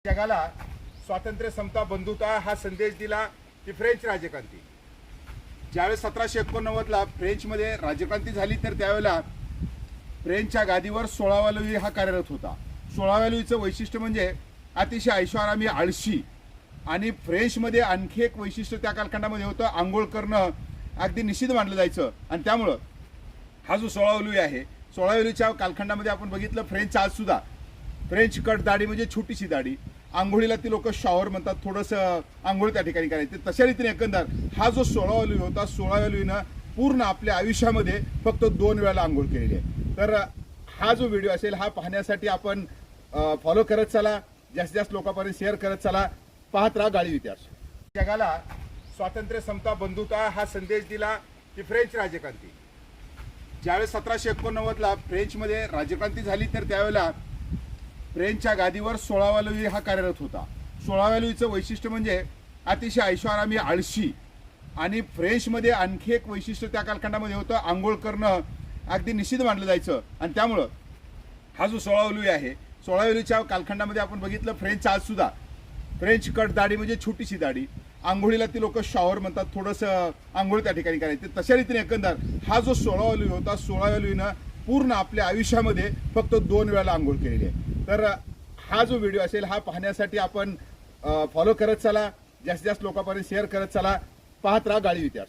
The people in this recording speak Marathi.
जगाला स्वातंत्र्य, समता, बंधुता हा संदेश दिला ती फ्रेंच राजक्रांती. ज्यावेळेस 1789ला फ्रेंचमध्ये राजक्रांती झाली तर त्यावेळेला फ्रेंचच्या गादीवर 16वा लुई हा कार्यरत होता. 16व्या लुईचं वैशिष्ट्य म्हणजे अतिशय ऐषारामी, आळशी. आणि फ्रेंचमध्ये आणखी एक वैशिष्ट्य त्या कालखंडामध्ये होतं, आंघोळ करणं अगदी निषिद्ध मानलं जायचं. आणि त्यामुळं हा जो 16वा लुई आहे, 16व्या लुईच्या कालखंडामध्ये आपण बघितलं फ्रेंच आज सुद्धा फ्रेंच कट दाढी म्हणजे छोटीशी दाढी, आंघोळीला ती लोक शॉवर म्हणतात, थोडंसं आंघोळ त्या ठिकाणी करायचे. तशा रीतीने एकंदर हा जो 16वा लुई होता, 16व्या लुईनं पूर्ण आपल्या आयुष्यामध्ये फक्त 2 वेळेला आंघोळ केलेली आहे. तर हा जो व्हिडिओ असेल हा पाहण्यासाठी आपण फॉलो करत चला, जास्तीत जास्त लोकांपर्यंत शेअर करत चला. पाहत राहा गाळीव इतिहास. जगाला स्वातंत्र्य, समता, बंधुता हा संदेश दिला ती फ्रेंच राजक्रांती. ज्यावेळेस 1789ला फ्रेंचमध्ये राजक्रांती झाली तर त्यावेळेला फ्रेंचच्या गादीवर 16वा लुई हा कार्यरत होता. 16व्या लुईचं वैशिष्ट्य म्हणजे अतिशय ऐषारामी, आळशी. आणि फ्रेंचमध्ये आणखी एक वैशिष्ट्य त्या कालखंडामध्ये होतं, आंघोळ करणं अगदी निषिद्ध मानलं जायचं. आणि त्यामुळं हा जो 16वा लुई आहे, 16व्या लुईच्या कालखंडामध्ये आपण बघितलं फ्रेंच आज सुद्धा फ्रेंच कट दाढी म्हणजे छोटीशी दाढी, आंघोळीला ती लोक शॉवर म्हणतात, थोडंसं आंघोळ त्या ठिकाणी करायचे. तशा रीतीने एकंदर हा जो 16वा लुई होता, 16व्या लुईनं पूर्ण आपल्या आयुष्यामध्ये फक्त 2 वेळेला आंघोळ केलेली आहे. तर हा जो व्हिडिओ असेल हा पाहण्यासाठी आपण फॉलो करत चला, जास्तीत जास्त लोकांपर्यंत शेअर करत चला. पाहत राहा गाळीव इतिहास.